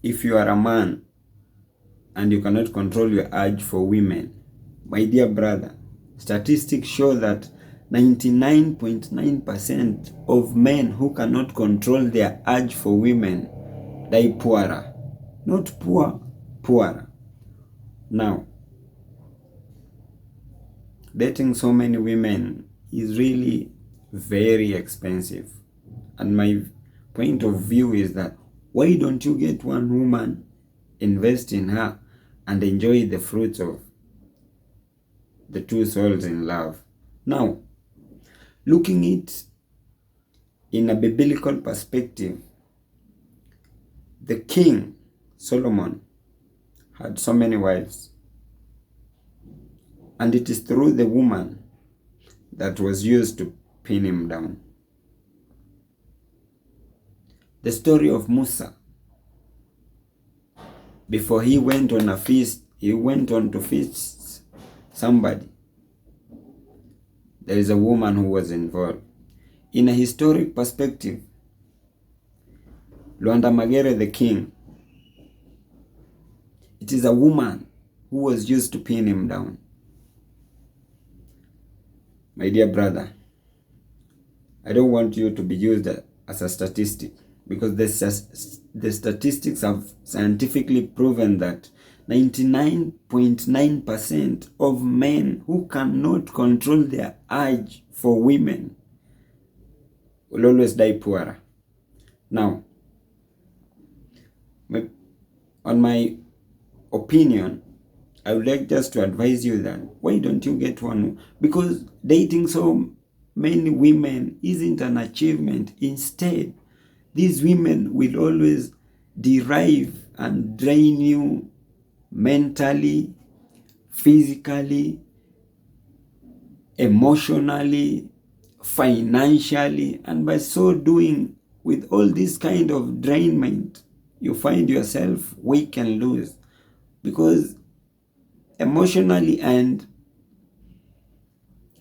if you are a man and you cannot control your urge for women, my dear brother, statistics show that 99.9% of men who cannot control their urge for women die poorer. Not poor, poorer. Now, dating so many women is really very expensive. And my point of view is that why don't you get one woman, invest in her, and enjoy the fruits of the two souls in love? Now, looking it in a biblical perspective, the king Solomon had so many wives, and it is through the woman that was used to pin him down. The story of Musa, before he went on a feast, he went on to feast somebody. There is a woman who was involved. In a historic perspective, Luanda Magere the king, it is a woman who was used to pin him down. My dear brother, I don't want you to be used as a statistic, because the statistics have scientifically proven that 99.9% of men who cannot control their urge for women will always die poorer. Now, on my opinion, I would like just to advise you that why don't you get one? Because dating so many women isn't an achievement. Instead, these women will always derive and drain you mentally, physically, emotionally, financially, and by so doing, with all this kind of drainment, you find yourself weak and loose, because emotionally and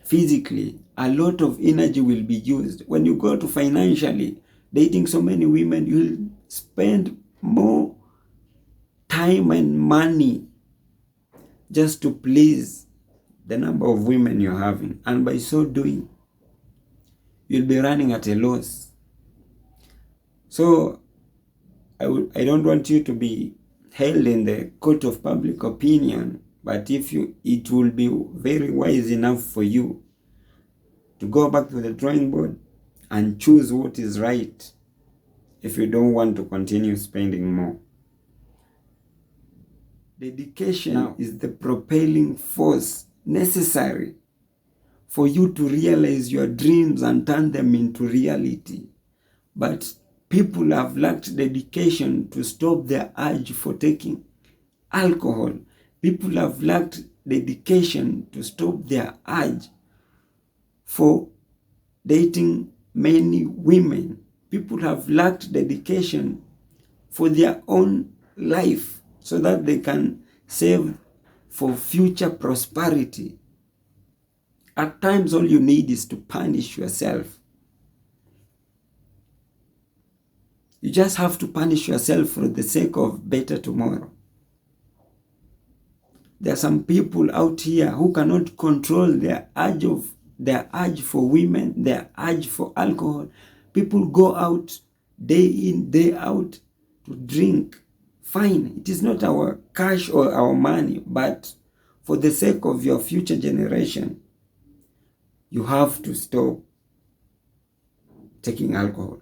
physically, a lot of energy will be used. When you go to financially, dating so many women, you'll spend more time and money just to please the number of women you're having. And by so doing, you'll be running at a loss. So I don't want you to be held in the court of public opinion, but it will be very wise enough for you to go back to the drawing board and choose what is right if you don't want to continue spending more. Dedication is the propelling force necessary for you to realize your dreams and turn them into reality. But people have lacked dedication to stop their urge for taking alcohol. People have lacked dedication to stop their urge for dating many women. People have lacked dedication for their own life so that they can save for future prosperity. At times, all you need is to punish yourself. You just have to punish yourself for the sake of better tomorrow. There are some people out here who cannot control their urge for women, their urge for alcohol. People go out day in, day out to drink. Fine, it is not our cash or our money, but for the sake of your future generation, you have to stop taking alcohol.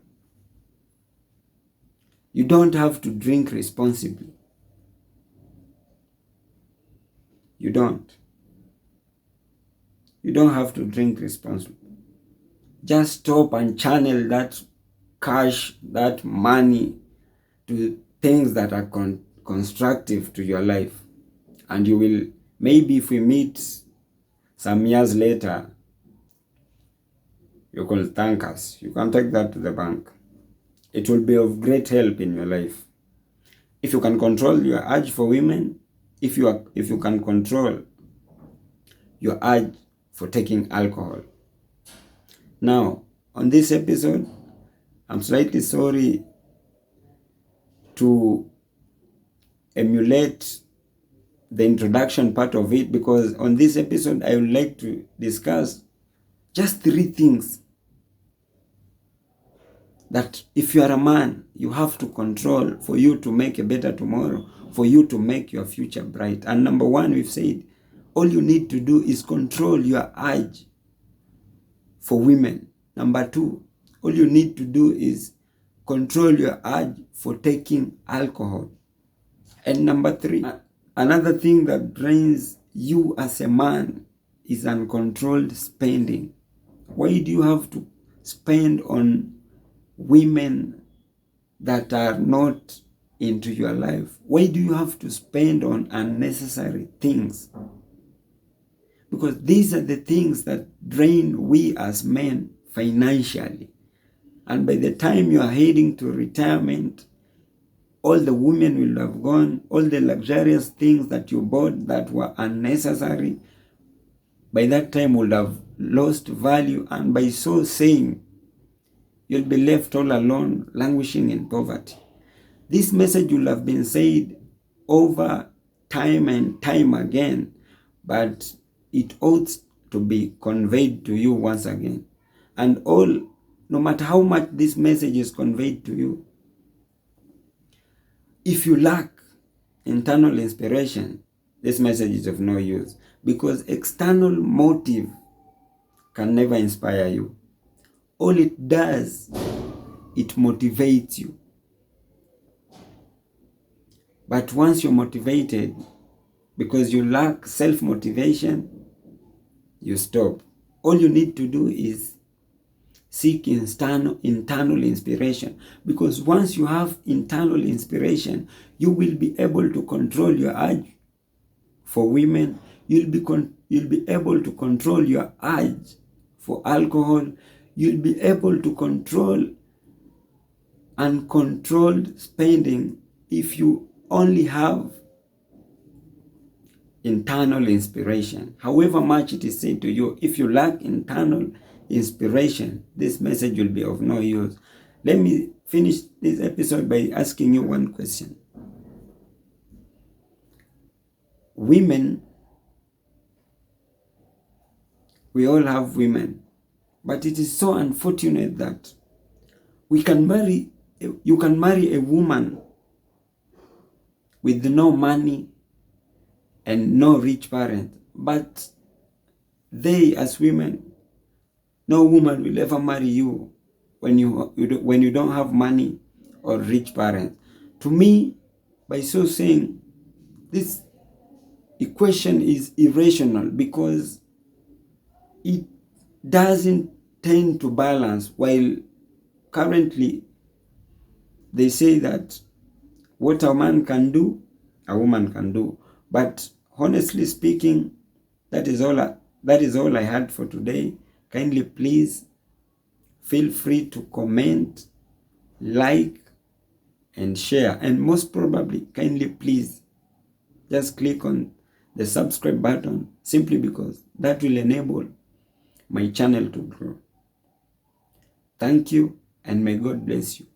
You don't have to drink responsibly. You don't. You don't have to drink responsibly. Just stop and channel that cash, that money to things that are constructive to your life. And you will, maybe if we meet some years later, you can thank us. You can take that to the bank. It will be of great help in your life. If you can control your urge for women, if you can control your urge for taking alcohol. Now, on this episode, I'm slightly sorry to emulate the introduction part of it, because on this episode I would like to discuss just 3 things that if you are a man, you have to control for you to make a better tomorrow, for you to make your future bright. And number 1, we've said, all you need to do is control your urge for women. Number 2, all you need to do is control your urge for taking alcohol. And number 3, another thing that drains you as a man is uncontrolled spending. Why do you have to spend on women that are not into your life? Why do you have to spend on unnecessary things? Because these are the things that drain we as men financially. And by the time you are heading to retirement, all the women will have gone, all the luxurious things that you bought that were unnecessary, by that time would have lost value, and by so saying, you'll be left all alone, languishing in poverty. This message will have been said over time and time again, but it ought to be conveyed to you once again. And no matter how much this message is conveyed to you, if you lack internal inspiration, this message is of no use, because external motive can never inspire you. All it does, it motivates you. But once you're motivated, because you lack self-motivation, you stop. All you need to do is seek internal inspiration, because once you have internal inspiration, you will be able to control your urge for women. You'll be able to control your urge for alcohol. You'll be able to control uncontrolled spending if you only have internal inspiration. However much it is said to you, if you lack internal inspiration, this message will be of no use. Let me finish this episode by asking you one question. Women, we all have women, but it is so unfortunate that you can marry a woman with no money and no rich parents, but they as women, no woman will ever marry you when you don't have money or rich parents. To me, by so saying, this equation is irrational, because it doesn't tend to balance. While currently they say that what a man can do, a woman can do. But honestly speaking, that is all I had for today. Kindly please feel free to comment, like, and share. And most probably, kindly please just click on the subscribe button, simply because that will enable my channel to grow. Thank you, and may God bless you.